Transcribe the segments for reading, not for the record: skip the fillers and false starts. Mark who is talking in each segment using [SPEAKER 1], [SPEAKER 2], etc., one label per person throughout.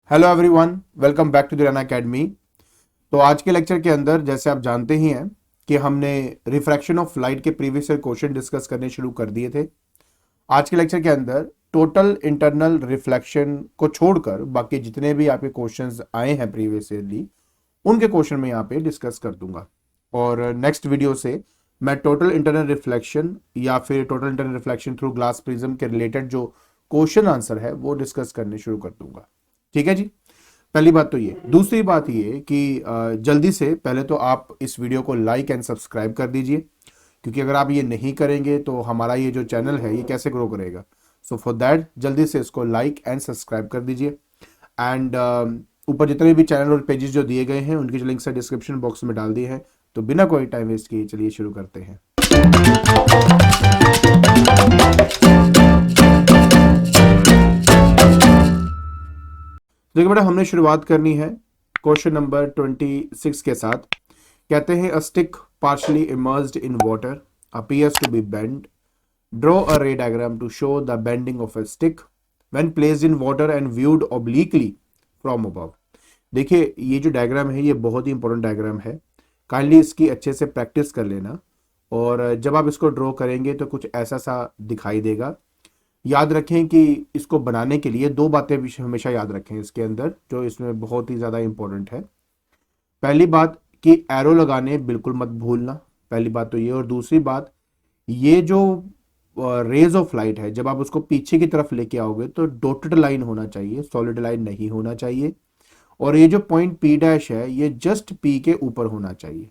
[SPEAKER 1] Hello everyone, welcome back to the Rana academy. तो आज के लेक्चर के अंदर जैसे आप जानते ही हैं कि हमने रिफ्रैक्शन ऑफ लाइट के प्रीवियस ईयर क्वेश्चन डिस्कस करने शुरू कर दिए थे। आज के लेक्चर के अंदर टोटल इंटरनल रिफ्लेक्शन को छोड़कर बाकी जितने भी आपके क्वेश्चंस आए हैं प्रीवियस ईयरली उनके क्वेश्चन मैं यहाँ पे डिस्कस कर दूंगा। और नेक्स्ट वीडियो से मैं टोटल इंटरनल रिफ्लेक्शन या फिर total internal reflection through glass prism के रिलेटेड जो क्वेश्चन आंसर है वो डिस्कस करने शुरू कर दूंगा। ठीक है जी। पहली बात तो ये, दूसरी बात ये कि जल्दी से पहले तो आप इस वीडियो को लाइक एंड सब्सक्राइब कर दीजिए, क्योंकि अगर आप ये नहीं करेंगे तो हमारा ये जो चैनल है ये कैसे ग्रो करेगा। सो फॉर दैट जल्दी से इसको लाइक एंड सब्सक्राइब कर दीजिए। एंड ऊपर जितने भी चैनल और पेजेस जो दिए गए हैं उनकी जो लिंक्स है डिस्क्रिप्शन बॉक्स में डाल दिए हैं। तो बिना कोई टाइम वेस्ट किए चलिए शुरू करते हैं। देखिए बेटा, हमने शुरुआत करनी है क्वेश्चन नंबर 26 के साथ। कहते हैं a stick partially immersed in water appears to be bend, draw a ray diagram to show the bending of a stick when placed in water and viewed obliquely from above. देखिए ये जो diagram है ये बहुत ही important diagram है, kindly इसकी अच्छे से प्रैक्टिस कर लेना। और जब आप इसको ड्रॉ करेंगे तो कुछ ऐसा सा दिखाई देगा। याद रखें कि इसको बनाने के लिए दो बातें भी हमेशा याद रखें इसके अंदर, जो इसमें बहुत ही ज़्यादा इंपॉर्टेंट है। पहली बात कि एरो लगाने बिल्कुल मत भूलना, पहली बात तो ये। और दूसरी बात, ये जो रेज ऑफ लाइट है जब आप उसको पीछे की तरफ लेके आओगे तो डॉटेड लाइन होना चाहिए, सॉलिड लाइन नहीं होना चाहिए। और ये जो पॉइंट पी डैश है ये जस्ट पी के ऊपर होना चाहिए।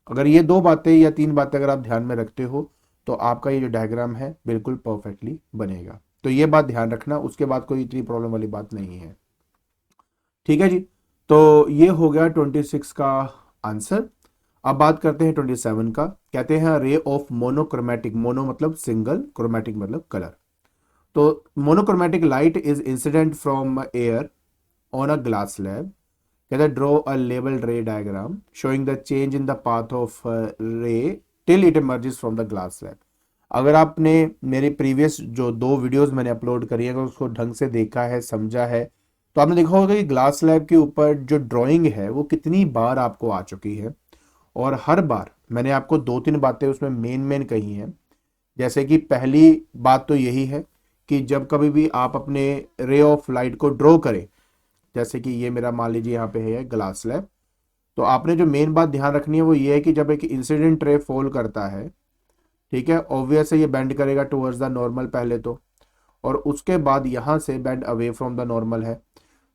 [SPEAKER 1] अगर ये दो बातें या तीन बातें अगर आप ध्यान में रखते हो तो आपका ये जो डायग्राम है बिल्कुल परफेक्टली बनेगा। तो ये बात ध्यान रखना, उसके बाद कोई इतनी प्रॉब्लम वाली बात नहीं है। ठीक है जी। तो ये हो गया 26 का आंसर। अब बात करते हैं 27 का। कहते हैं रे ऑफ मोनोक्रोमेटिक, मोनो मतलब सिंगल, क्रोमेटिक मतलब कलर। तो monochromatic light is incident from air on a glass slab. कहते हैं ड्रॉ अ लेबल्ड रे diagram showing the change in the path of रे till it emerges from the glass slab. अगर आपने मेरे previous जो दो वीडियोस मैंने अपलोड करी है अगर उसको ढंग से देखा है, समझा है, तो आपने देखा होगा कि ग्लास स्लैब के ऊपर जो ड्राइंग है वो कितनी बार आपको आ चुकी है। और हर बार मैंने आपको दो तीन बातें उसमें मेन मेन कही हैं। जैसे कि पहली बात तो यही है कि जब कभी भी आप अपने रे ऑफ लाइट को ड्रॉ करें, जैसे कि ये मेरा मान लीजिए यहाँ पे है ग्लास स्लैब, तो आपने जो मेन बात ध्यान रखनी है वो ये है कि जब एक इंसिडेंट रे फॉल करता है, ठीक है, ऑब्वियस है ये बेंड करेगा टुवर्ड्स द नॉर्मल पहले तो, और उसके बाद यहाँ से bend away from the normal है।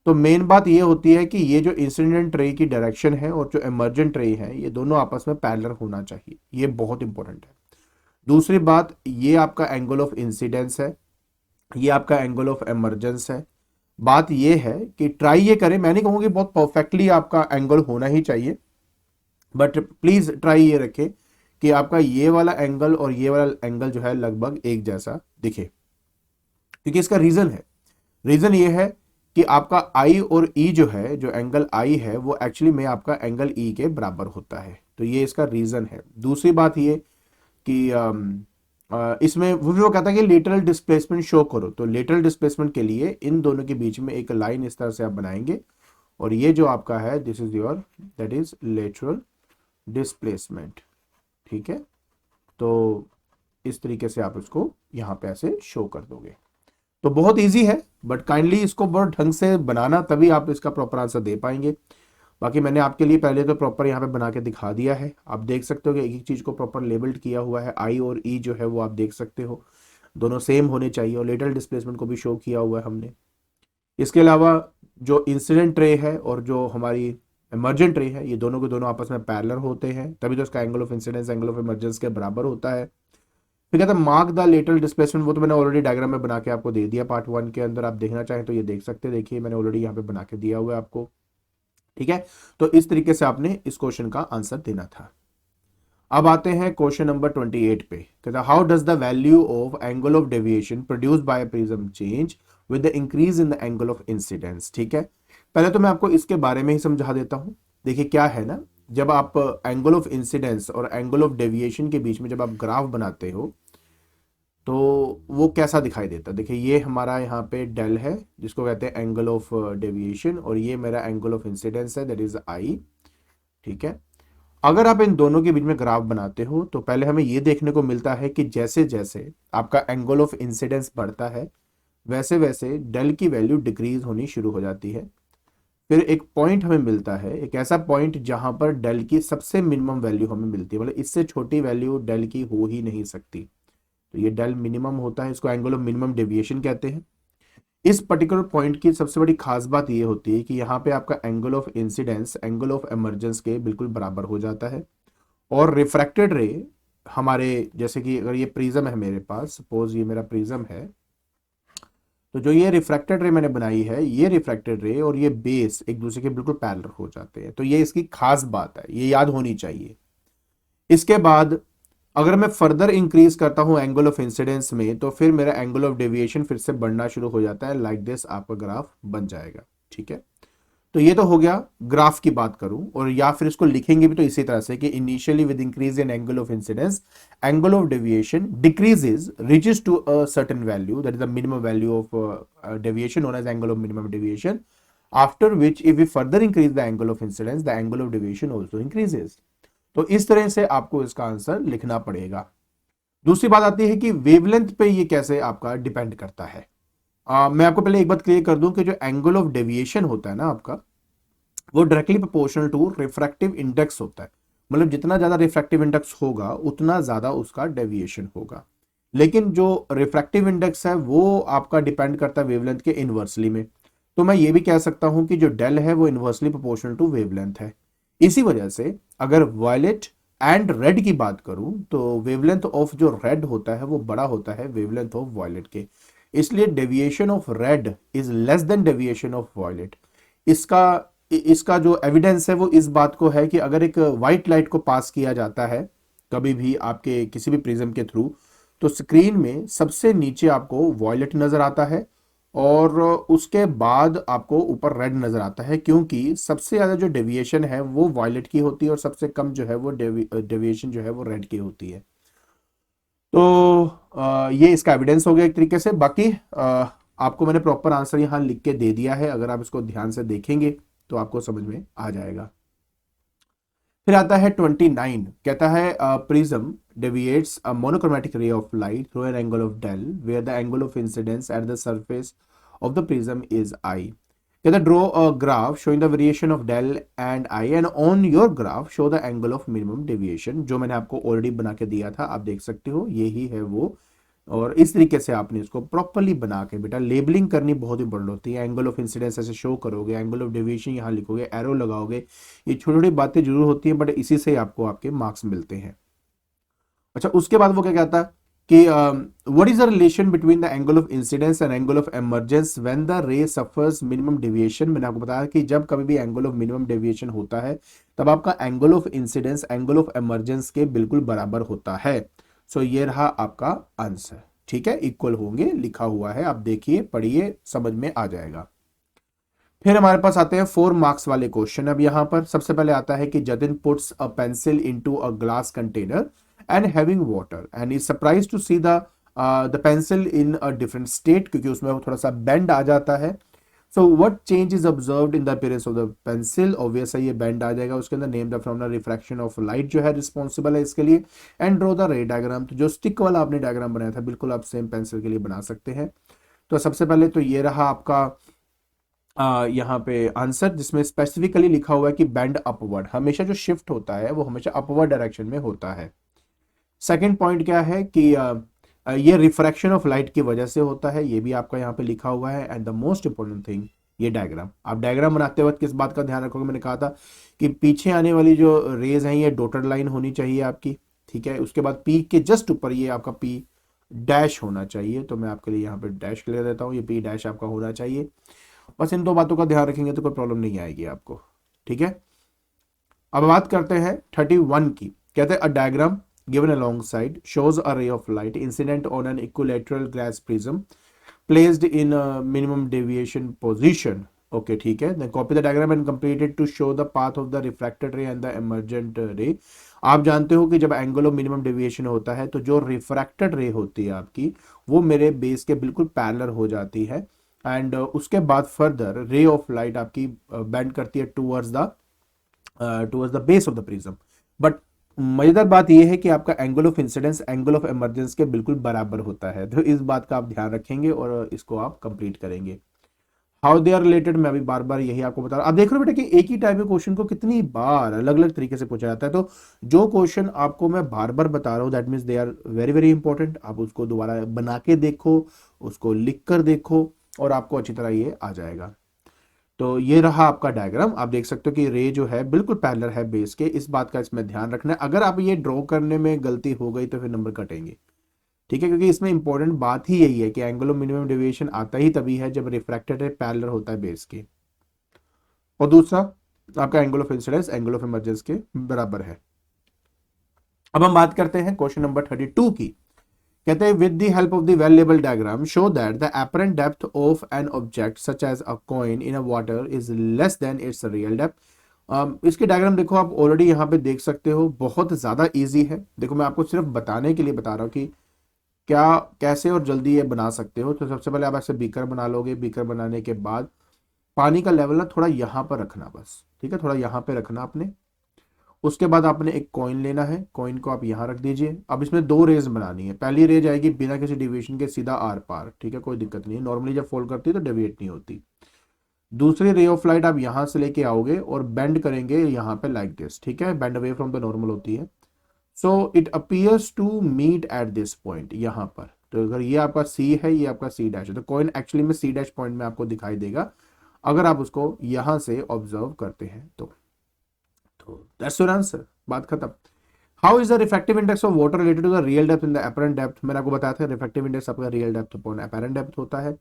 [SPEAKER 1] तो मेन बात ये होती है कि ये जो इंसिडेंट रे की डायरेक्शन है और जो इमर्जेंट रे है ये दोनों आपस में पैरेलल होना चाहिए, ये बहुत इंपॉर्टेंट है। दूसरी बात, ये आपका एंगल ऑफ इंसिडेंस है, ये आपका एंगल ऑफ इमर्जेंस है। बात ये है कि ट्राई ये करें, मैं नहीं कहूँगी बहुत परफेक्टली आपका एंगल होना ही चाहिए, बट प्लीज ट्राई ये रखें कि आपका ये वाला एंगल और ये वाला एंगल जो है लगभग एक जैसा दिखे। क्योंकि इसका रीजन है, रीजन ये है कि आपका आई और ई जो है, जो एंगल आई है वो एक्चुअली में आपका एंगल ई के बराबर होता है। तो ये इसका रीजन है। दूसरी बात ये कि इसमें वो जो कहता है कि लेटरल डिस्प्लेसमेंट शो करो, तो लेटरल डिस्प्लेसमेंट के लिए इन दोनों के बीच में एक लाइन इस तरह से आप बनाएंगे, और ये जो आपका है this is your that is lateral displacement. ठीक है, तो इस तरीके से आप इसको यहाँ पे ऐसे शो कर दोगे। तो बहुत इजी है, बट काइंडली इसको बहुत ढंग से बनाना, तभी आप इसका प्रॉपर आंसर दे पाएंगे। बाकी मैंने आपके लिए पहले तो प्रॉपर यहाँ पे बना के दिखा दिया है। आप देख सकते हो कि एक एक चीज को प्रॉपर लेबल्ड किया हुआ है। आई और ई जो है वो आप देख सकते हो दोनों सेम होने चाहिए, और लेटरल डिस्प्लेसमेंट को भी शो किया हुआ है हमने। इसके अलावा जो इंसिडेंट रे है और जो हमारी इमर्जेंट रे है ये दोनों के दोनों आपस में पैरेलल होते हैं, तभी तो इसका angle of incidence angle of emergence के बराबर होता है। फिर कहता है मार्क द लेटरल डिस्प्लेसमेंट, वो तो मैंने ऑलरेडी डायग्राम में बना के आपको दे दिया पार्ट 1 के अंदर। आप देखना चाहें तो ये देख सकते हैं, देखिए मैंने ऑलरेडी यहाँ पे बना के दिया हुआ है आपको। ठीक है, तो इस तरीके से आपने इस क्वेश्चन का आंसर देना था। अब आते हैं क्वेश्चन नंबर 28 पे। कहता है how does the value of angle of deviation produced by prism change with the increase in the angle of incidence. ठीक है, पहले तो मैं आपको इसके बारे में ही समझा देता हूं। देखिए क्या है ना, जब आप एंगल ऑफ इंसिडेंस और एंगल ऑफ डेविएशन के बीच में जब आप ग्राफ बनाते हो, तो वो कैसा दिखाई देता है? देखिए ये हमारा यहाँ पे डेल है जिसको कहते हैं एंगल ऑफ डेविएशन, और ये मेरा एंगल ऑफ इंसिडेंस है, दैट इज आई। ठीक है, अगर आप इन दोनों के बीच में ग्राफ बनाते हो तो पहले हमें ये देखने को मिलता है कि जैसे जैसे आपका एंगल ऑफ इंसिडेंस बढ़ता है वैसे वैसे डेल की वैल्यू डिक्रीज होनी शुरू हो जाती है। फिर एक पॉइंट हमें मिलता है, एक ऐसा पॉइंट जहां पर डेल की सबसे मिनिमम वैल्यू हमें मिलती है, मतलब इससे छोटी वैल्यू डेल की हो ही नहीं सकती। तो ये डेल मिनिमम होता है, इसको एंगल ऑफ मिनिमम डेविएशन कहते हैं। इस पर्टिकुलर पॉइंट की सबसे बड़ी खास बात ये होती है कि यहाँ पे आपका angle of incidence angle of emergence के बिल्कुल बराबर हो जाता है, और रिफ्रैक्टेड रे हमारे, जैसे कि अगर ये प्रिज्म है मेरे पास, सपोज ये मेरा प्रिज्म है, तो जो ये रिफ्रैक्टेड रे मैंने बनाई है, ये रिफ्रैक्टेड रे और ये बेस एक दूसरे के बिल्कुल पैरेलल हो जाते हैं। तो ये इसकी खास बात है, ये याद होनी चाहिए। इसके बाद अगर मैं फर्दर इंक्रीज करता हूं एंगल ऑफ इंसिडेंस में तो फिर मेरा एंगल ऑफ डेविएशन फिर से बढ़ना शुरू हो जाता है, लाइक दिस आपका ग्राफ बन जाएगा। ठीक है, तो ये तो हो गया ग्राफ की बात करूं, और या फिर इसको लिखेंगे भी तो इसी तरह से कि initially with increase in angle of incidence angle of deviation decreases reaches to a certain value, that is the minimum value of deviation known as angle of minimum deviation, after which if we further increase the angle of incidence the angle of deviation also increases. तो इस तरह से आपको इसका answer लिखना पड़ेगा। दूसरी बात आती है कि वेवलेंथ पे ये कैसे आपका डिपेंड करता है। मैं आपको पहले एक बात क्लियर कर दूं कि जो एंगल ऑफ डेविएशन होता है ना आपका, वो directly proportional to refractive index होता है। मतलब जितना ज्यादा रिफ्रैक्टिव इंडेक्स होगा उतना ज्यादा उसका डेविएशन होगा। लेकिन जो रिफ्रैक्टिव इंडेक्स है वो आपका डिपेंड करता है वेवलेंथ के इनवर्सली में। तो मैं ये भी कह सकता हूं कि जो डेल है वो इनवर्सली प्रोपोर्शनल टू वेवलेंथ है। इसी वजह से अगर वायलेट एंड रेड की बात करूं तो वेवलेंथ ऑफ जो रेड होता है वो बड़ा होता है वेवलेंथ ऑफ वायलेट के। इसलिए deviation of red is less than deviation of violet. इसका इसका जो एविडेंस है वो इस बात को है कि अगर एक व्हाइट लाइट को पास किया जाता है कभी भी आपके किसी भी प्रिज्म के थ्रू, तो स्क्रीन में सबसे नीचे आपको वॉयलेट नजर आता है और उसके बाद आपको ऊपर रेड नजर आता है, क्योंकि सबसे ज्यादा जो डेविएशन है वो वॉयलेट की होती है और सबसे कम जो है वो डेविएशन जो है वो रेड की होती है। तो ये इसका एविडेंस हो गया एक तरीके से। बाकी आपको मैंने प्रॉपर आंसर यहाँ लिख के दे दिया है, अगर आप इसको ध्यान से देखेंगे तो आपको समझ में आ जाएगा। फिर आता है 29, कहता है prism deviates a monochromatic ray of light through an angle of del where the angle of incidence at the surface of the prism is I. कहता draw a graph showing the variation of del and I and on your graph show the angle of minimum deviation। जो मैंने आपको already बना के दिया था, आप देख सकते हो यही है वो। और इस तरीके से आपने इसको प्रॉपरली बना के, बेटा लेबलिंग करनी बहुत इंपॉर्टेंट होती है। एंगल ऑफ इंसिडेंस ऐसे शो करोगे, एंगल ऑफ डेविएशन यहाँ लिखोगे, एरो लगाओगे, ये छोटी छोटी बातें जरूर होती हैं बट इसी से आपको आपके मार्क्स मिलते हैं। अच्छा, उसके बाद वो क्या कहता है कि what is the relation between the angle of incidence and angle of emergence when the रे सफर्स मिनिमम डेविएशन। मैंने आपको बताया कि जब कभी भी एंगल ऑफ मिनिमम डेविएशन होता है तब आपका angle of incidence angle of emergence के बिल्कुल बराबर होता है। सो ये रहा आपका आंसर। ठीक है, इक्वल होंगे लिखा हुआ है, आप देखिए पढ़िए समझ में आ जाएगा। फिर हमारे पास आते हैं 4 मार्क्स वाले क्वेश्चन। अब यहां पर सबसे पहले आता है कि Jatin puts a pencil into a glass container and having water and is surprise to see the pencil in a different state, क्योंकि उसमें वो थोड़ा सा बेंड आ जाता है। So what change is observed in the appearance of the pencil. Obviously ये bend आ जाएगा, उसके अंदर name the from the refraction of light जो है रिस्पॉन्सिबल है इसके लिए, एंड ड्रॉ द रे डायग्राम। तो जो स्टिक वाला आपने डायग्राम बनाया था बिल्कुल आप सेम पेंसिल के लिए बना सकते हैं। तो सबसे पहले तो ये रहा आपका यहाँ पे आंसर, जिसमें स्पेसिफिकली लिखा हुआ है कि बेंड अपवर्ड, हमेशा जो शिफ्ट होता है वो हमेशा अपवर्ड डायरेक्शन में होता है। सेकंड पॉइंट क्या है कि ये रिफ्रैक्शन ऑफ लाइट की वजह से होता है, ये भी आपका यहाँ पे लिखा हुआ है। And the most important thing, ये डायग्राम, आप डायग्राम बनाते वक्त किस बात का ध्यान रखोगे, मैंने कहा था कि पीछे आने वाली जो रेज हैं ये डॉटेड लाइन होनी चाहिए आपकी। ठीक है, उसके बाद पी के जस्ट ऊपर ये आपका पी डैश होना चाहिए, तो मैं आपके लिए यहाँ पे डैश ले देता हूँ, ये पी डैश आपका होना चाहिए। बस इन 2 बातों का ध्यान रखेंगे तो कोई प्रॉब्लम नहीं आएगी आपको। ठीक है, अब बात करते हैं 31 की। कहते हैं a diagram given alongside shows a ray of light incident on an equilateral glass prism placed in a minimum deviation position okay ठीक है, then copy the diagram and complete it to show the path of the refracted ray and the emergent ray. आप जानते हो कि जब angle of minimum deviation होता है तो जो रिफ्रैक्टेड रे होती है आपकी, वो मेरे बेस के बिल्कुल पैरेलल हो जाती है, एंड उसके बाद फर्दर रे ऑफ लाइट आपकी बेंड करती है towards the base of the prism. But मजेदार बात यह है कि आपका angle of incidence angle of emergence के बिल्कुल बराबर होता है, तो इस बात का आप ध्यान रखेंगे और इसको आप कंप्लीट करेंगे। हाउ दे आर रिलेटेड, मैं अभी बार बार यही आपको बता रहा हूं। आप देख रहे हो बेटा कि एक ही टाइप के क्वेश्चन को कितनी बार अलग अलग तरीके से पूछा जाता है, तो जो क्वेश्चन आपको मैं बार बार बता रहा हूँ that means they are very very important. आप उसको दोबारा बना के देखो, उसको लिख कर देखो, और आपको अच्छी तरह ये आ जाएगा। तो ये रहा आपका डायग्राम। आप देख सकते हो कि रे जो है बिल्कुल पैरेलल है बेस के, इस बात का इसमें ध्यान रखना है। अगर आप ये ड्रॉ करने में गलती हो गई तो फिर नंबर कटेंगे, ठीक है, क्योंकि इसमें इंपॉर्टेंट बात ही यही है कि एंगल ऑफ मिनिमम डेविएशन आता ही तभी है जब रिफ्रैक्टेड रे पैरेलल होता है बेस के, और दूसरा आपका angle of incidence angle of emergence के बराबर है। अब हम बात करते हैं क्वेश्चन नंबर 32 की। कहते हैं with the help of the well labelled diagram show that the apparent depth of an object such as a coin in a water is less than its real depth. इसके diagram देखो, आप already यहाँ पे देख सकते हो, बहुत ज्यादा इजी है। देखो मैं आपको सिर्फ बताने के लिए बता रहा हूँ कि क्या कैसे और जल्दी ये बना सकते हो। तो सबसे पहले आप ऐसे बीकर बना लोगे, बीकर बनाने के बाद पानी का लेवल ना थोड़ा यहाँ पर रखना बस, ठीक है, थोड़ा यहाँ पे रखना आपने। उसके बाद आपने एक कॉइन लेना है, कॉइन को आप यहाँ रख दीजिए। अब इसमें दो रेज बनानी है, पहली रेज आएगी बिना किसी डिविएशन के सीधा आर पार, ठीक है, कोई दिक्कत नहीं है, नॉर्मली जब फोल्ड करती है तो डेविएट नहीं होती। दूसरी रे ऑफ लाइट आप यहाँ से लेके आओगे और बेंड करेंगे यहाँ पे लाइक दिस, ठीक है, bend away from the normal होती है। So it appears to meet at this point, यहाँ पर। तो अगर ये आपका सी है, ये आपका सी डैश है, तो कॉइन एक्चुअली में सी डैश पॉइंट में आपको दिखाई देगा अगर आप उसको यहाँ से ऑब्जर्व करते हैं तो दैट्स योर आंसर, बात खत्म। How is the refractive index of water related to the real depth in the apparent depth. मैंने आपको बताया था रिफ्रैक्टिव इंडेक्स आपका real depth upon apparent depth होता है,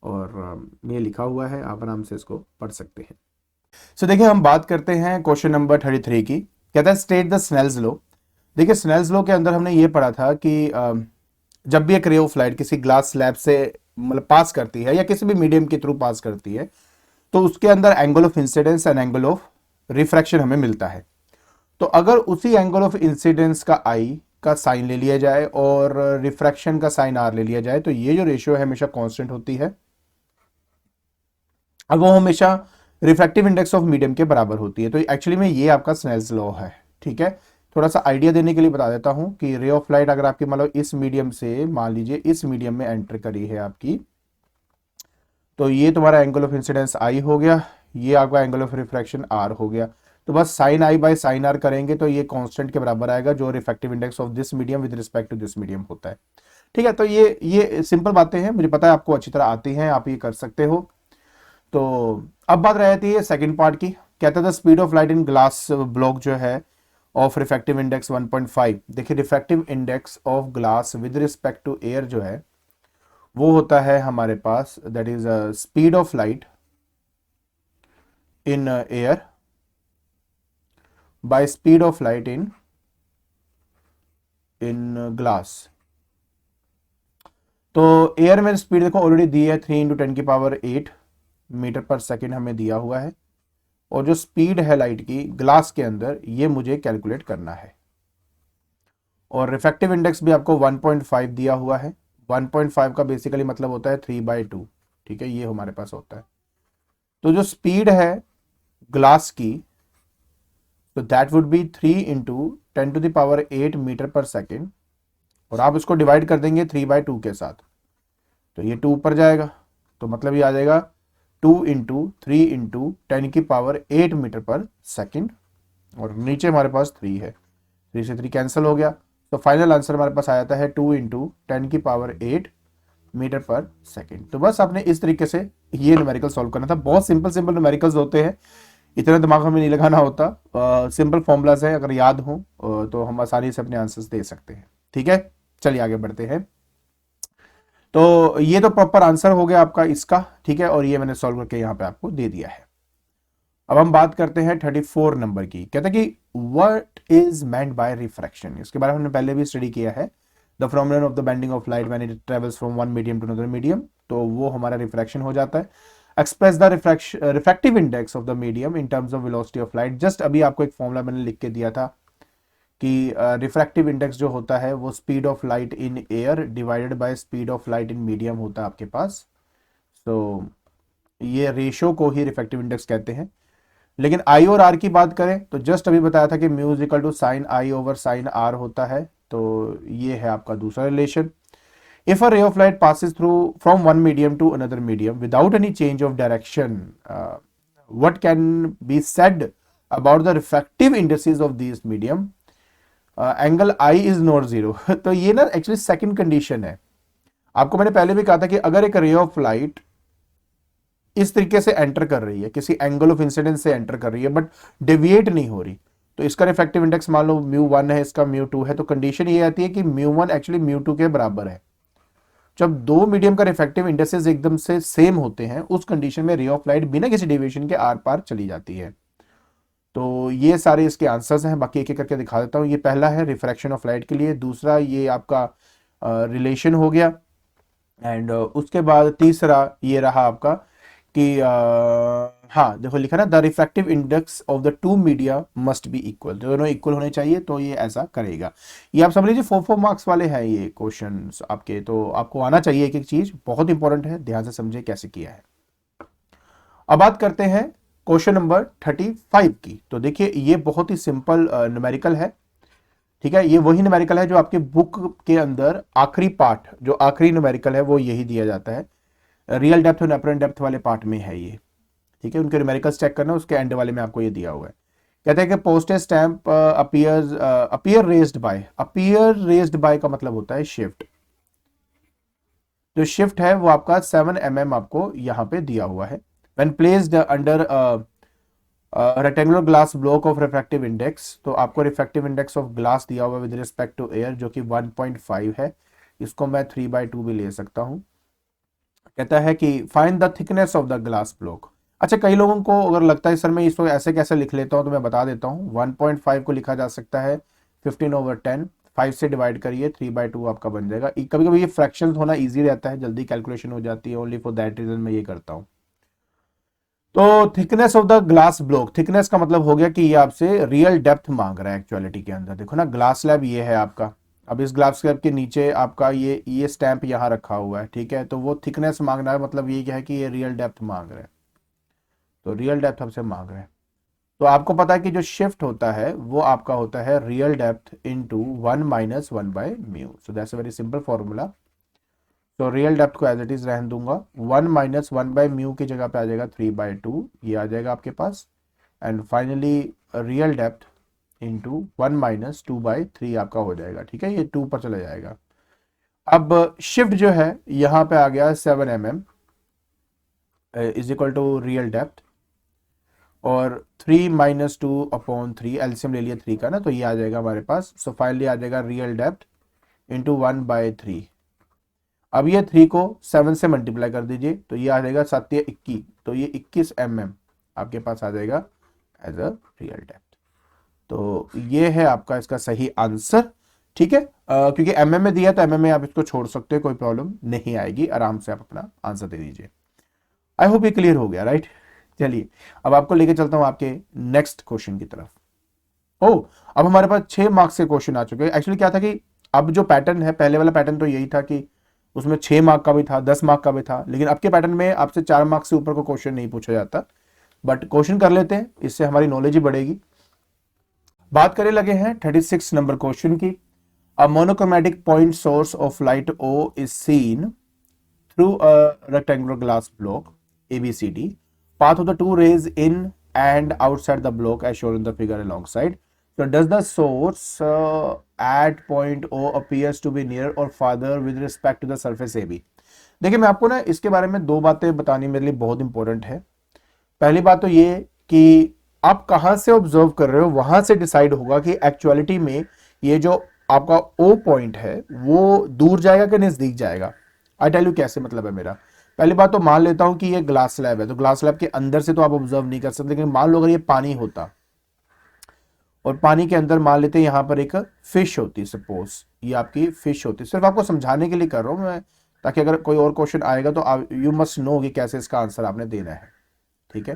[SPEAKER 1] और ये लिखा हुआ है, आप आराम से इसको पढ़ सकते हैं। सो देखिए हम बात करते हैं क्वेश्चन नंबर 33 की। कहता है स्टेट द स्नेल्स लॉ। देखिए स्नेल्स लॉ के अंदर हमने ये पढ़ा था कि जब भी एक रे ऑफ लाइट किसी ग्लास स्लैब से मतलब पास करती है या किसी भी मीडियम के थ्रू पास करती है, तो उसके अंदर angle of incidence and angle of refraction हमें मिलता है। तो अगर उसी एंगल ऑफ इंसिडेंस का आई का साइन ले लिया जाए और रिफ्रैक्शन का साइन आर ले लिया जाए, तो ये जो रेशियो है हमेशा कांस्टेंट होती है, अब वो हमेशा रिफ्रैक्टिव इंडेक्स ऑफ मीडियम के बराबर होती है। तो एक्चुअली में ये आपका स्नेल्स लॉ है, ठीक है। थोड़ा सा आइडिया देने के लिए बता देता हूं कि रे ऑफ लाइट अगर आपकी मान लो इस मीडियम से, मान लीजिए इस मीडियम में एंटर करी है आपकी, तो ये तुम्हारा एंगल ऑफ इंसिडेंस आई हो गया, ये आपका एंगल ऑफ रिफ्रैक्शन आर हो गया। तो बस sine i by sine r करेंगे तो ये कांस्टेंट के बराबर आएगा जो refractive index of this medium with respect to this medium होता है, ठीक है। तो ये सिंपल बातें हैं, मुझे पता है आपको अच्छी तरह आती हैं, आप ये कर सकते हो। तो अब बात रहती है सेकंड पार्ट की। कहता था speed of light in glass block जो है ऑफ रिफ्रैक्टिव इंडेक्स 1.5। देखिए refractive index of glass with respect to air जो है वो होता है हमारे पास, that is speed of light in air by speed of light in glass. तो एयर में स्पीड देखो ऑलरेडी दी है 3 × 10⁸ मीटर पर सेकेंड हमें दिया हुआ है, और जो स्पीड है लाइट की ग्लास के अंदर ये मुझे कैलकुलेट करना है। और रिफ्रैक्टिव इंडेक्स भी आपको 1.5 दिया हुआ है। 1.5 का बेसिकली मतलब होता है 3/2, ठीक है, ये हमारे पास होता है। तो जो स्पीड है ग्लास की, तो दैट वुड बी 3 × 10⁸ मीटर पर सेकेंड, और आप इसको डिवाइड कर देंगे 3/2 के साथ, तो ये 2 ऊपर जाएगा, तो मतलब ये आ जाएगा 2 × 3 × 10⁸ मीटर पर सेकेंड, और नीचे हमारे पास 3 है, 3 से 3 कैंसिल हो गया। तो फाइनल आंसर हमारे पास आ जाता है 2 × 10⁸ मीटर पर सेकेंड। तो बस आपने इस तरीके से ये न्यूमेरिकल सॉल्व करना था। बहुत सिंपल सिंपल न्यूमेरिकल्स होते हैं, इतना दिमाग हमें नहीं लगाना होता, सिंपल फॉर्मूलाज है, अगर याद हो तो हम आसानी से अपने आंसर्स दे सकते हैं, ठीक है। चलिए आगे बढ़ते हैं। तो ये तो प्रॉपर आंसर हो गया आपका इसका, ठीक है, और ये मैंने सॉल्व करके यहाँ पे आपको दे दिया है। अब हम बात करते हैं 34 नंबर की। कहता है कि what is meant by refraction. इसके बारे में हमने पहले भी स्टडी किया है। The phenomenon of the bending of light when it travels from one medium to another medium, तो वो हमारा रिफ्रैक्शन हो जाता है। Express the refractive index of the medium in terms of velocity of light. Just अभी आपको एक formula मैंने लिख के दिया था कि रिफ्रैक्टिव इंडेक्स जो होता है वो speed of light in air divided by speed of light in medium होता है आपके पास। तो ये रेशो को ही रिफ्रैक्टिव इंडेक्स कहते हैं। लेकिन आई और आर की बात करें तो जस्ट अभी बताया था कि mu is equal to sine i over sine r होता है। तो ये है आपका दूसरा relation. If a ray of light passes through from one medium to another medium without any change of direction, what can be said about the refractive indices of these medium? Angle I is not zero. तो ये ना actually second condition है। आपको मैंने पहले भी कहा था कि अगर एक रे ऑफ लाइट इस तरीके से एंटर कर रही है, किसी एंगल ऑफ इंसिडेंस से एंटर कर रही है बट डेविएट नहीं हो रही, तो इसका रिफ्रैक्टिव इंडेक्स मान लो μ1 है, इसका μ2 है, तो कंडीशन ये आती है कि μ1 एक्चुअली μ2 के बराबर है। जब दो मीडियम का रिफ्रैक्टिव इंडेक्सेस एकदम से सेम होते हैं उस कंडीशन में रे ऑफ लाइट बिना किसी डेविएशन के आर पार चली जाती है। तो ये सारे इसके आंसर्स हैं, बाकी एक एक करके दिखा देता हूँ। ये पहला है रिफ्रैक्शन ऑफ लाइट के लिए, दूसरा ये आपका रिलेशन हो गया, एंड उसके बाद तीसरा ये रहा आपका कि हाँ देखो लिखा ना the refractive index of the two media must be equal, दोनों इक्वल होने चाहिए, तो ये ऐसा करेगा। ये आप समझ लीजिए 4 मार्क्स वाले हैं ये क्वेश्चंस आपके, तो आपको आना चाहिए एक एक चीज, बहुत इंपॉर्टेंट है, ध्यान से समझे कैसे किया है। अब बात करते हैं क्वेश्चन नंबर 35 की। तो देखिए ये बहुत ही सिंपल न्यूमेरिकल है, ठीक है। ये वही न्यूमेरिकल है जो आपके बुक के अंदर आखिरी पार्ट, जो आखिरी न्यूमेरिकल है वो यही दिया जाता है, रियल डेप्थ और अपरेंट डेप्थ वाले पार्ट में है ये, ठीक है। उनके न्यूमेरिकल्स चेक करना, उसके एंड वाले में आपको ये दिया हुआ है। कहते हैं कि postage stamp appear raised bye का मतलब होता है शिफ्ट। जो शिफ्ट है वो आपका 7 mm आपको यहां पे दिया हुआ है। When placed under rectangular glass block of refractive index, तो आपको रिफ्रैक्टिव इंडेक्स ऑफ ग्लास दिया हुआ है विद रिस्पेक्ट टू एयर जो कि 1.5 है, इसको मैं 3/2 भी ले सकता हूं। कहता है कि find the thickness of the glass block. अच्छा, कई लोगों को अगर लगता है सर मैं इसको ऐसे कैसे लिख लेता हूं, तो मैं बता देता हूं। 1.5 को लिखा जा सकता है 15/10, 5 से डिवाइड करिए, 3/2 आपका बन जाएगा। कभी कभी ये फ्रैक्शन होना ईजी रहता है, जल्दी कैलकुलेशन हो जाती है, ओनली फॉर दैट रीजन मैं ये करता हूं। तो thickness of the glass block, thickness का मतलब हो गया कि ये आपसे रियल डेप्थ मांग रहा है एक्चुअलिटी के अंदर। देखो ना ग्लास स्लैब ये है आपका, अब इस ग्लास स्लैब के नीचे आपका ये स्टैंप यहाँ रखा हुआ है, ठीक है। तो वो थिकनेस मांगना है, मतलब ये क्या है कि ये रियल डेप्थ मांग रहा है, तो रियल डेप्थ हमसे मांग रहे हैं। तो आपको पता है कि जो शिफ्ट होता है वो आपका होता है real depth into 1 - 1/μ। So that's a very simple formula. तो रियल डेप्थ को एज इट इज रहने दूंगा, 1 - 1/μ की जगह पे आ जाएगा 3/2, ये आ जाएगा आपके पास। And finally real depth into 1 - 2/3 आपका हो जाएगा, ठीक है। ये 2 पर चला जाएगा। अब शिफ्ट जो है यहाँ पे आ गया 7 mm is equal to real depth, और 3 - 2/3 एलसीएम ले लिया 3 का ना, तो ये आ जाएगा हमारे पास। सो फाइनली आ जाएगा रियल डेप्थ इंटू 1/3। अब ये 3 को 7 से मल्टीप्लाई कर दीजिए, तो ये आ जाएगा 7 या 21, तो ये 21 mm आपके पास आ जाएगा एज अ रियल डेप्थ। तो ये है आपका इसका सही आंसर, ठीक है। क्योंकि mm में दिया तो mm में आप इसको छोड़ सकते हो, कोई प्रॉब्लम नहीं आएगी, आराम से आप अपना आंसर दे दीजिए। आई होप ये क्लियर हो गया, राइट। चलिए अब आपको लेके चलता हूं आपके नेक्स्ट क्वेश्चन की तरफ। अब हमारे पास 6 मार्क्स के क्वेश्चन आ चुके हैं। एक्चुअली क्या था कि अब जो पैटर्न है, पहले वाला पैटर्न तो यही था कि उसमें 6 मार्क का भी था, 10 मार्क का भी था, लेकिन अब के पैटर्न में आपसे 4 मार्क्स से ऊपर को क्वेश्चन नहीं पूछा जाता, बट क्वेश्चन कर लेते हैं, इससे हमारी नॉलेज ही बढ़ेगी। बात करने लगे हैं 36 नंबर क्वेश्चन की। A monochromatic point source of light O is seen through a rectangular glass block ABCD. Path of the two rays in and outside the block as shown in the figure alongside. So does the source at point O appears to be near or farther with respect to the surface AB? देखिए मैं आपको ना इसके बारे में 2 बातें बतानी मेरे लिए बहुत इंपॉर्टेंट है। पहली बात तो ये कि आप कहां से ऑब्जर्व कर रहे हो, वहां से डिसाइड होगा कि एक्चुअलिटी में ये जो आपका O पॉइंट है वो दूर जाएगा कि नजदीक जाएगा। आई टेल यू कैसे मतलब है मेरा। पहली बात तो मान लेता हूं कि ये ग्लास स्लैब है, तो ग्लास स्लैब के अंदर से तो आप ऑब्जर्व नहीं कर सकते, लेकिन मान लो अगर ये पानी होता और पानी के अंदर मान लेते यहां पर एक फिश होती, सपोज ये आपकी फिश होती, सिर्फ आपको समझाने के लिए कर रहा हूं मैं, ताकि अगर कोई और क्वेश्चन आएगा तो यू मस्ट नो कि कैसे इसका आंसर आपने देना है। ठीक है,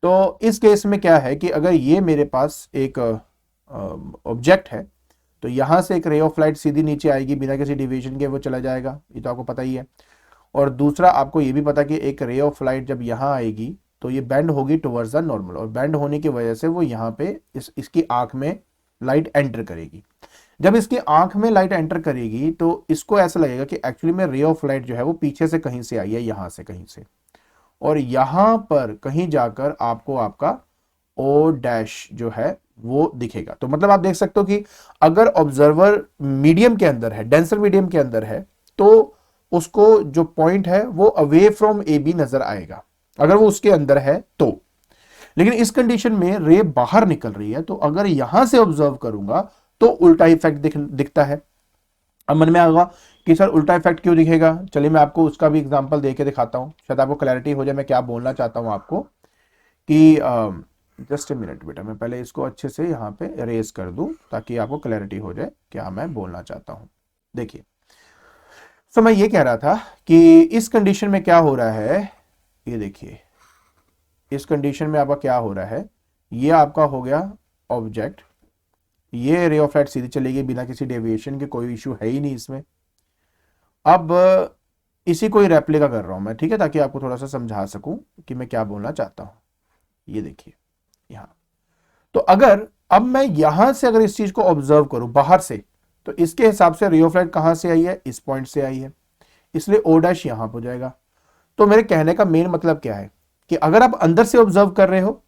[SPEAKER 1] तो इस केस में क्या है कि अगर ये मेरे पास एक ऑब्जेक्ट है तो यहां से एक रे ऑफ लाइट सीधी नीचे आएगी बिना किसी डिवीजन के, वो चला जाएगा, ये तो आपको पता ही है। और दूसरा आपको ये भी पता कि एक रे ऑफ लाइट जब यहां आएगी तो ये बेंड होगी टुवर्ड्स द नॉर्मल, और बेंड होने की वजह से वो यहाँ पे इसकी आंख में लाइट एंटर करेगी। जब इसकी आंख में लाइट एंटर करेगी तो इसको ऐसा लगेगा कि एक्चुअली में रे ऑफ लाइट जो है वो पीछे से कहीं से आई है, यहां से कहीं से, और यहां पर कहीं जाकर आपको आपका ओ डैश जो है वो दिखेगा। तो मतलब आप देख सकते हो कि अगर ऑब्जर्वर मीडियम के अंदर है, डेंसर मीडियम के अंदर है, तो उसको जो पॉइंट है वो अवे फ्रॉम ए बी नजर आएगा, अगर वो उसके अंदर है तो। लेकिन इस कंडीशन में रे बाहर निकल रही है, तो अगर यहां से ऑब्जर्व करूंगा तो उल्टा इफेक्ट दिखता है। अब मन में आएगा कि सर उल्टा इफेक्ट क्यों दिखेगा, चलिए मैं आपको उसका भी एग्जांपल देके दिखाता हूं, शायद आपको क्लैरिटी हो जाए मैं क्या बोलना चाहता हूं आपको। कि जस्ट ए मिनट बेटा, मैं पहले इसको अच्छे से यहाँ पे इरेज कर दूं ताकि आपको क्लैरिटी हो जाए क्या मैं बोलना चाहता हूं। देखिए, तो मैं ये कह रहा था कि इस कंडीशन में क्या हो रहा है, ये देखिए इस कंडीशन में आपका क्या हो रहा है, ये आपका हो गया ऑब्जेक्ट, ये रे ऑफ लाइट सीधी चलेगी बिना किसी डेविएशन के, कोई इशू है ही नहीं इसमें। अब इसी को ही रेप्लिका कर रहा हूं मैं, ठीक है, ताकि आपको थोड़ा सा समझा सकूं कि मैं क्या बोलना चाहता हूं। ये देखिए यहां, तो अगर अब मैं यहां से अगर इस चीज को ऑब्जर्व करूं बाहर से, तो इसके हिसाब से रे ऑफ लाइट कहां से आई है, इस पॉइंट से आई है, इसलिए ओ डैश यहां हो जाएगा। तो मेरे कहने का मेन मतलब क्या है कि अगर आप अंदर से ऑब्जर्व कर रहे हो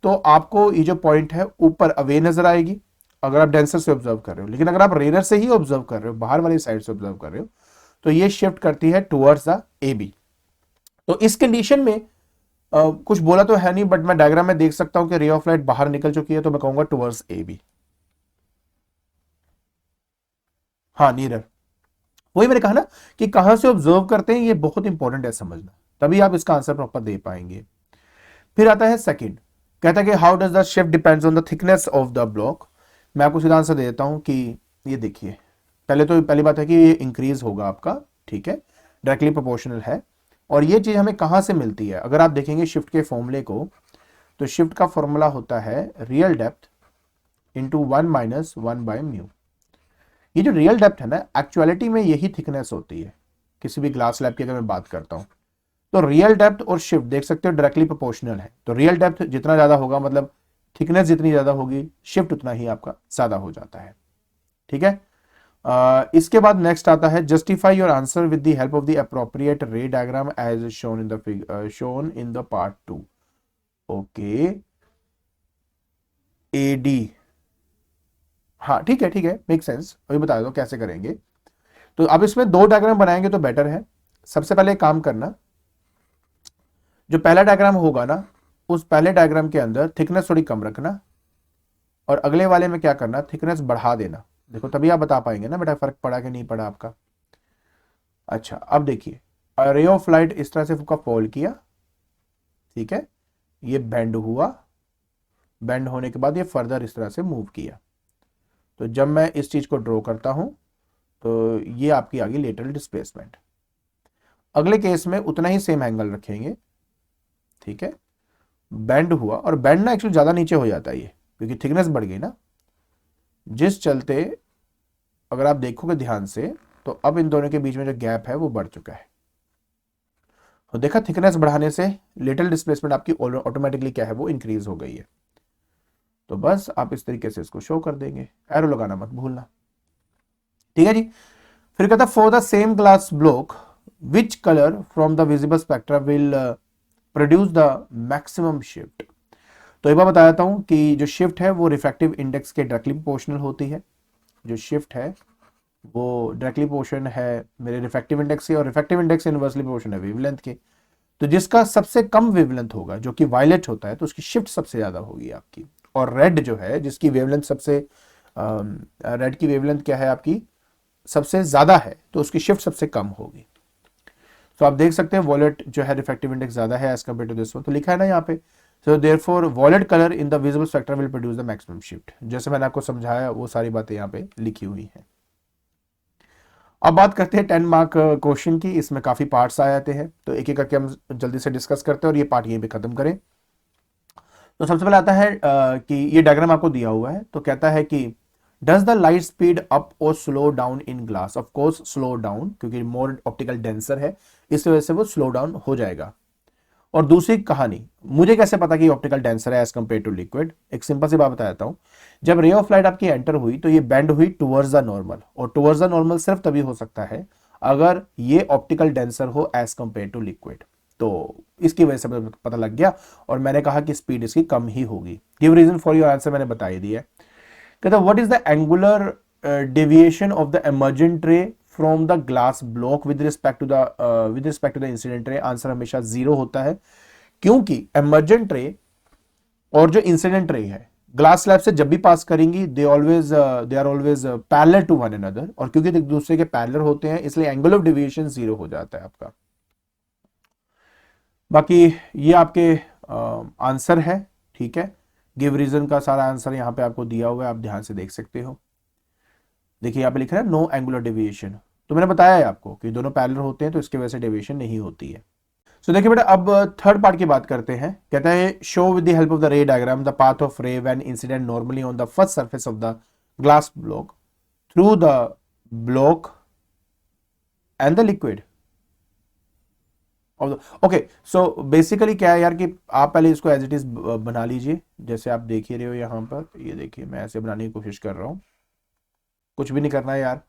[SPEAKER 1] तो आपको ये जो पॉइंट है ऊपर अवे नजर आएगी, अगर आप डेंसर से ऑब्जर्व कर रहे हो। लेकिन अगर आप रेयर से ही ऑब्जर्व कर रहे हो, बाहर वाली साइड से ऑब्जर्व कर रहे हो, तो ये शिफ्ट करती है टुवर्ड्स द ए बी। तो इस कंडीशन में कुछ बोला तो है नहीं, बट मैं डायग्राम में देख सकता हूं कि रे ऑफ लाइट बाहर निकल चुकी है, तो मैं कहूंगा टुवर्ड्स ए बी। हाँ नीरर, वही मैंने कहा ना कि कहां से ऑब्जर्व करते हैं, ये बहुत इंपॉर्टेंट है समझना, तभी आप इसका आंसर प्रॉपर दे पाएंगे। फिर आता है सेकंड, कहता है कि how does the shift depends on the thickness of the block. मैं आपको सीधा आंसर दे देता हूं कि ये देखिए, पहले तो पहली बात है कि ये इंक्रीज होगा आपका, ठीक है, डायरेक्टली प्रोपोर्शनल है। और ये चीज हमें कहां से मिलती है, अगर आप देखेंगे शिफ्ट के फॉर्मूले को, तो शिफ्ट का फॉर्मूला होता है रियल डेप्थ इंटू 1 - 1/μ। ये जो रियल डेप्थ है ना, एक्चुअलिटी में यही थिकनेस होती है किसी भी ग्लास स्लैब की अगर मैं बात करता हूं। तो रियल डेप्थ और शिफ्ट देख सकते हो डायरेक्टली प्रोपोर्शनल है, तो रियल डेप्थ जितना ज्यादा होगा मतलब थिकनेस जितनी ज्यादा होगी, शिफ्ट उतना ही आपका ज्यादा हो जाता है। ठीक है, इसके बाद नेक्स्ट आता है justify your answer with the help of the appropriate ray diagram as shown in the part 2। Okay, A D, हाँ ठीक है ठीक है, मेक सेंस, अभी बता दो कैसे करेंगे। तो अब इसमें दो डायग्राम बनाएंगे तो बेटर है। सबसे पहले काम करना, जो पहला डायग्राम होगा ना, उस पहले डायग्राम के अंदर थिकनेस थोड़ी कम रखना, और अगले वाले में क्या करना, थिकनेस बढ़ा देना। देखो तभी आप बता पाएंगे ना बेटा फर्क पड़ा कि नहीं पड़ा आपका। अच्छा अब देखिए, रे ऑफ लाइट इस तरह से आपका फॉल किया, ठीक है, ये बेंड हुआ, बेंड होने के बाद ये फर्दर इस तरह से मूव किया। तो जब मैं इस चीज को ड्रॉ करता हूं तो ये आपकी आ गई लेटरल डिस्प्लेसमेंट। अगले केस में उतना ही सेम एंगल रखेंगे, ठीक है, बेंड हुआ, और बेंड ना एक्चुअली ज्यादा नीचे हो जाता है ये, क्योंकि थिकनेस बढ़ गई ना, जिस चलते अगर आप देखोगे ध्यान से तो अब इन दोनों के बीच में जो गैप है वो बढ़ चुका है। तो देखा, थिकनेस बढ़ाने से लेटरल डिस्प्लेसमेंट आपकी ऑटोमेटिकली क्या है वो इंक्रीज हो गई है। तो बस आप इस तरीके से इसको शो कर देंगे, एरो लगाना मत भूलना। ठीक है जी, फिर कहता for the same glass block which colour from the visible spectra will produce the maximum shift. तो एक बार बता देता हूं कि जो शिफ्ट है वो रिफ्रैक्टिव इंडेक्स के डायरेक्टली प्रोपोर्शनल होती है। जो शिफ्ट है वो डायरेक्टली प्रोपोर्शनल है मेरे रिफ्रैक्टिव इंडेक्स से, और रिफ्रैक्टिव इंडेक्स इनवर्सली प्रोपोर्शनल है वेवलेंथ के। तो जिसका सबसे कम वेवलेंथ होगा, जो कि वायलेट होता है, तो उसकी शिफ्ट सबसे ज्यादा होगी आपकी। और रेड जो है, जिसकी वेवलेंथ सबसे रेड की वेवलेंथ क्या है आपकी, सबसे ज्यादा है, तो उसकी शिफ्ट सबसे कम होगी। तो आप देख सकते हैं वॉलेट जो है रिफ्रैक्टिव इंडेक्स ज्यादा है as compare to this one, तो लिखा है ना यहाँ पे, so therefore violet colour in the visible spectrum will produce the maximum shift. जैसे मैंने आपको समझाया वो सारी बातें यहाँ पे लिखी हुई हैं। अब बात करते हैं 10 मार्क क्वेश्चन की। इसमें काफी पार्ट्स आ जाते हैं, तो एक एक करके हम जल्दी से डिस्कस करते हैं और ये पार्ट यहीं पे खत्म करें। तो सबसे पहले आता है कि ये डायग्राम आपको दिया हुआ है, तो कहता है कि does the light speed up और slow down in glass. Of course slow down, क्योंकि मोर ऑप्टिकल डेंसर है, इस वजह से वो स्लो डाउन हो जाएगा। और दूसरी कहानी, मुझे कैसे पता कि ऑप्टिकल डेंसर है एज कंपेयर टू लिक्विड? एक सिंपल सी बात बता देता हूं। जब रे ऑफ लाइट आपकी एंटर हुई तो ये बेंड हुई टुवर्ड्स द नॉर्मल, और टुवर्ड्स द नॉर्मल सिर्फ तभी हो सकता है अगर ये ऑप्टिकल डेंसर हो एज कंपेयर टू लिक्विड। तो इसकी वजह से मुझे पता लग गया, और मैंने कहा कि स्पीड इसकी कम ही होगी। Give reason for your answer मैंने बता ही दिया। कहता what is the angular deviation of the emergent ray from the glass block with respect to the incident ray. Answer हमेशा 0 होता है, क्योंकि इमर्जेंट रे और जो इंसिडेंट रे है ग्लास स्लैब से जब भी पास करेंगी they are always parallel to one another, और क्योंकि एक दूसरे के पैरेलल होते हैं इसलिए एंगल ऑफ डेविएशन 0 हो जाता है आपका। बाकी ये आपके आंसर है, ठीक है। गिव रीजन का सारा आंसर यहाँ पे आपको दिया हुआ है, आप ध्यान से देख सकते हो। देखिए यहाँ पे लिख रहा है नो एंगुलर डेविएशन, तो मैंने बताया है आपको कि दोनों पैरेलल होते हैं तो इसकी वजह से डेविएशन नहीं होती है। सो देखिए बेटा, अब थर्ड पार्ट की बात करते हैं। कहता है show with the help of the रे डायग्राम द पाथ ऑफ रे when incident normally on the first surface of the glass block through the block and the liquid. Okay, so basically क्या है यार कि आप पहले इसको एज इट इज बना लीजिए, जैसे आप देख ही रहे हो यहाँ पर। ये देखिए मैं ऐसे बनाने की कोशिश कर रहा हूँ, कुछ भी नहीं करना है यार।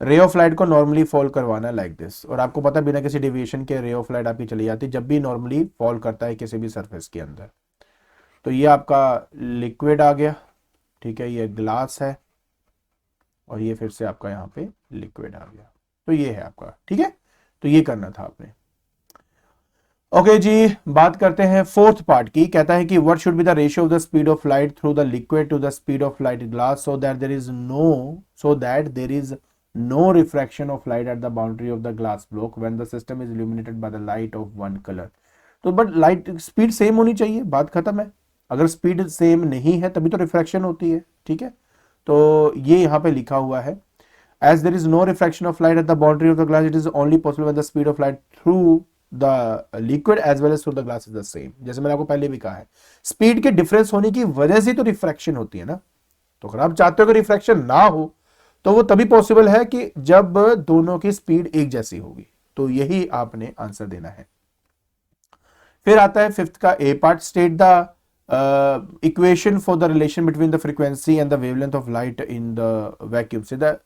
[SPEAKER 1] रे ऑफ लाइट को नॉर्मली फॉल करवाना है लाइक दिस, और आपको पता है बिना किसी डेविएशन के रे ऑफ लाइट आपकी चली जाती है जब भी नॉर्मली फॉल करता है किसी भी सरफेस के अंदर। तो ये आपका लिक्विड आ गया, ठीक है, ये ग्लास है, और ये फिर से आपका यहाँ पे लिक्विड आ गया। तो ये है आपका, ठीक है। तो ये करना था आपने। ओके जी, बात करते हैं फोर्थ पार्ट की। कहता है कि what should be the ratio of the speed of light through the liquid to the speed of light glass so that there is no refraction of light at the boundary of the glass block when the system is illuminated by the light of one colour. तो but light speed same होनी चाहिए, बात खत्म है। अगर speed same नहीं है तभी तो रिफ्रैक्शन होती है, ठीक है। तो ये यहाँ पे लिखा हुआ है as there is no refraction of light at the boundary of the glass, it is only possible when the speed of light through the liquid as well as through the glass is the same। जैसे मैंने आपको पहले भी कहा है, speed के difference होने की वजह से तो रिफ्रैक्शन होती है ना। तो अगर आप चाहते हो कि रिफ्रैक्शन ना हो तो वो तभी पॉसिबल है कि जब दोनों की स्पीड एक जैसी होगी। तो यही आपने आंसर देना है। फिर आता है फिफ्थ का A part. State the equation for the relation between the frequency and the wavelength of light in the vacuum. Say the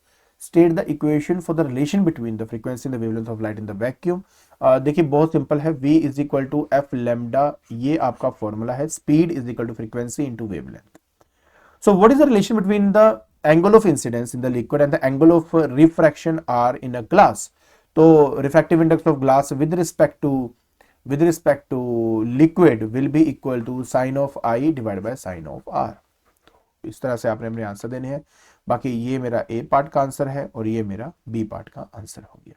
[SPEAKER 1] state the equation for the relation between the frequency and the wavelength of light in the vacuum. देखिए बहुत simple है, v is equal to f lambda, ये आपका formula है। Speed is equal to frequency into wavelength. So what is the relation between the angle of incidence in the liquid and the angle of refraction are in a glass? तो refractive index of glass with respect to liquid will be equal to sine of i divide by sine of r. इस तरह से आपने अपने answer देने हैं। बाकी ये मेरा ए पार्ट का आंसर है और ये मेरा बी पार्ट का आंसर हो गया।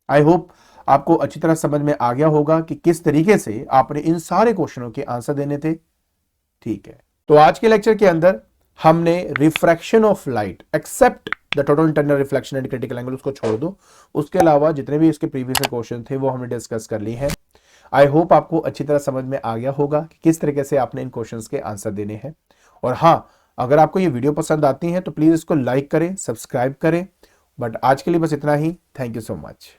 [SPEAKER 1] आई होप आपको अच्छी तरह समझ में आ गया होगा कि किस तरीके से आपने इन सारे क्वेश्चनों के आंसर देने थे, ठीक है। तो आज के लेक्चर के अंदर हमने refraction of light except the total internal reflection and critical angle, उसको छोड़ दो, उसके अलावा जितने भी इसके प्रीवियस क्वेश्चन थे वो हमने डिस्कस कर लिए हैं। आई होप आपको अच्छी तरह समझ में आ गया होगा कि किस तरीके से आपने इन क्वेश्चंस के आंसर देने हैं। और हाँ, अगर आपको ये वीडियो पसंद आती है तो प्लीज इसको लाइक करें, सब्सक्राइब करें। बट आज के लिए बस इतना ही। Thank you so much.